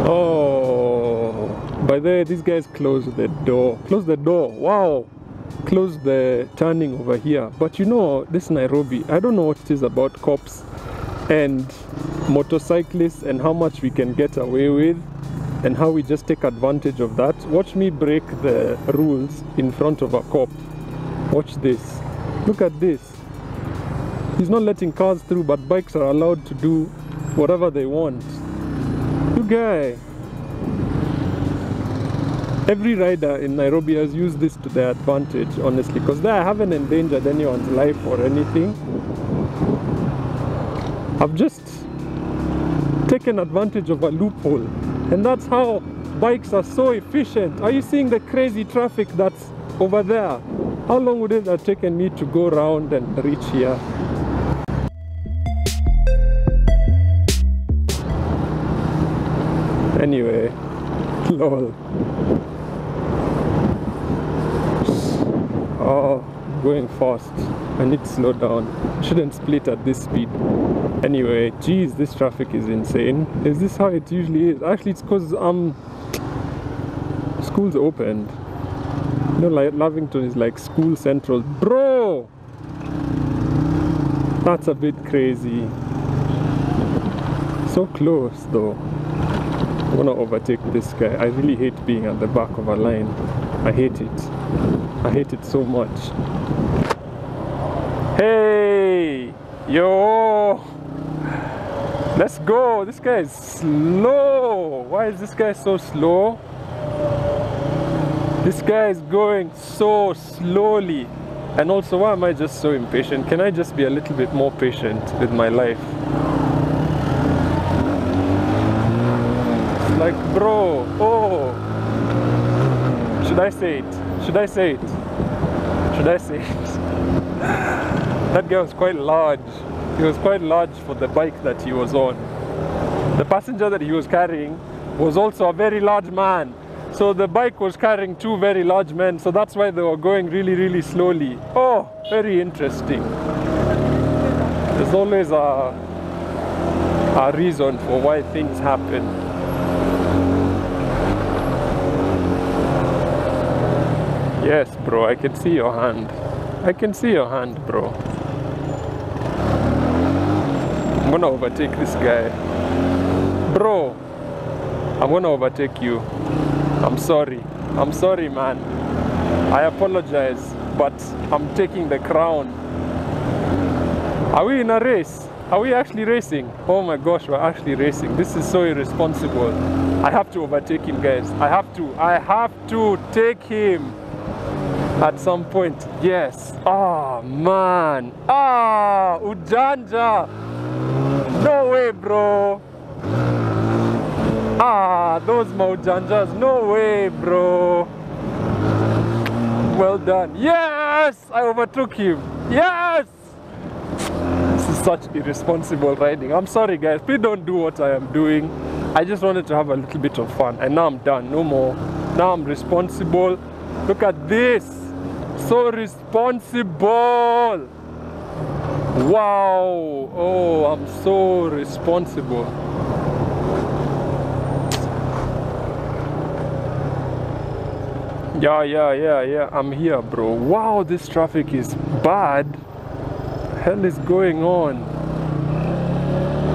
Oh, by the way, these guys closed the door. Close the door. Wow. Close the turning over here. But you know, this Nairobi, I don't know what it is about cops and motorcyclists and how much we can get away with and how we just take advantage of that. Watch me break the rules in front of a cop. Watch this. Look at this. He's not letting cars through, but bikes are allowed to do whatever they want. You guy. Every rider in Nairobi has used this to their advantage, honestly, because they haven't endangered anyone's life or anything. I've just taken advantage of a loophole, and that's how bikes are so efficient. Are you seeing the crazy traffic that's over there? How long would it have taken me to go around and reach here? Anyway, lol. Oh, going fast. I need to slow down. Shouldn't split at this speed. Anyway, geez, this traffic is insane. Is this how it usually is? Actually, it's because school's opened. You know, like Lavington is like school central. Bro! That's a bit crazy. So close though. I'm gonna overtake this guy. I really hate being at the back of a line. I hate it. I hate it so much. Hey! Yo! Let's go! This guy is slow! Why is this guy so slow? This guy is going so slowly. And also, why am I just so impatient? Can I just be a little bit more patient with my life? It's like, bro, oh. Should I say it? Should I say it? Should I say it? That guy was quite large. He was quite large for the bike that he was on. The passenger that he was carrying was also a very large man. So the bike was carrying two very large men. So that's why they were going really, really slowly. Oh, very interesting. There's always a reason for why things happen. Yes, bro, I can see your hand. I can see your hand, bro. I'm gonna overtake this guy. Bro, I'm gonna overtake you. I'm sorry. I'm sorry, man. I apologize, but I'm taking the crown. Are we in a race? Are we actually racing? Oh my gosh, we're actually racing. This is so irresponsible. I have to overtake him, guys. I have to take him. At some point, yes. Oh man. Ah, ujanja. No way, bro. Ah, those maujanjas. No way, bro. Well done. Yes, I overtook him. Yes. This is such irresponsible riding. I'm sorry, guys. Please don't do what I am doing. I just wanted to have a little bit of fun, and now I'm done. No more. Now I'm responsible. Look at this. So responsible. Wow. Oh, I'm so responsible. Yeah. I'm here, bro. Wow, this traffic is bad. What the hell is going on?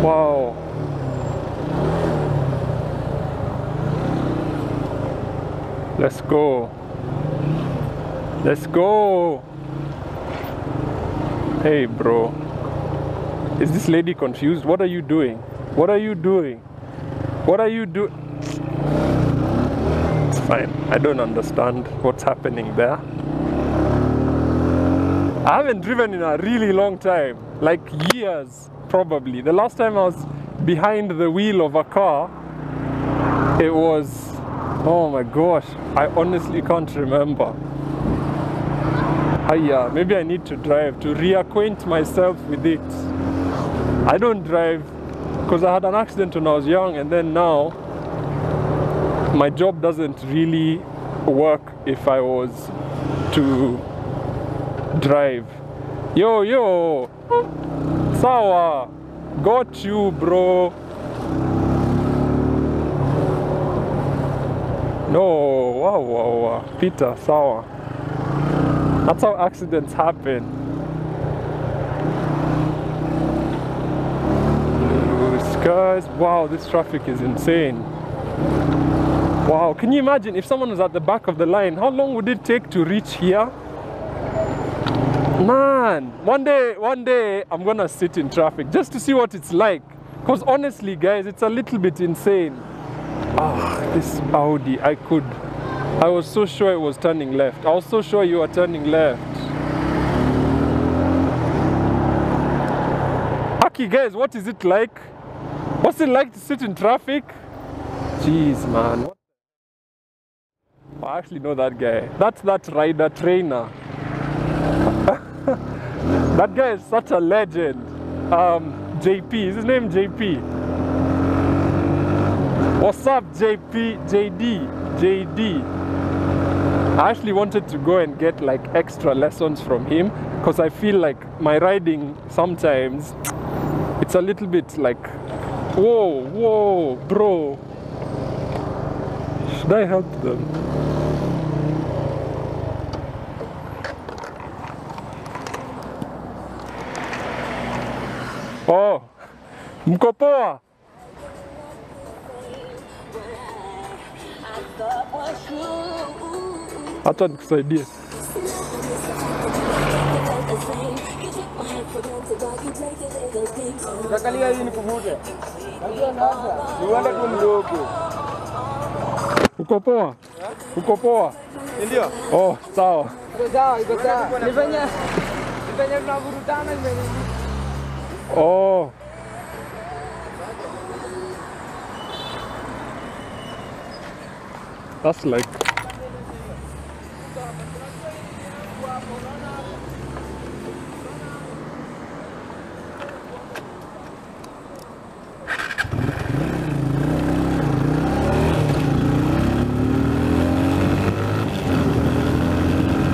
Wow. Let's go. Let's go. Hey, bro. Is this lady confused? What are you doing? What are you doing? What are you doing? It's fine. I don't understand what's happening there. I haven't driven in a really long time. Like years, probably. The last time I was behind the wheel of a car, it was... oh my gosh. I honestly can't remember. Yeah, maybe I need to drive to reacquaint myself with it. I don't drive because I had an accident when I was young, and then now my job doesn't really work if I was to drive. Yo, sawa, got you, bro. No, wow. Peter, sawa. That's how accidents happen. Guys, wow, this traffic is insane. Wow, can you imagine if someone was at the back of the line, how long would it take to reach here? Man, one day I'm gonna sit in traffic just to see what it's like. Because honestly, guys, it's a little bit insane. This Audi, I was so sure it was turning left. I was so sure you were turning left. Aki, guys, what is it like? What's it like to sit in traffic? Jeez, man. I actually know that guy. That's that rider trainer. That guy is such a legend. JP, is his name JP? What's up, JP? JD? I actually wanted to go and get like extra lessons from him because I feel like my riding sometimes it's a little bit like, whoa, bro. Should I help them? Oh, mko poa? Acha nikusaidie. Utakalia hivi nikuvute. Niende tu mdogo. Uko poa? Uko poa? Ndio. Oh, sawa. Iko sawa. Nifanye tunavurutana hivi. Oh. That's like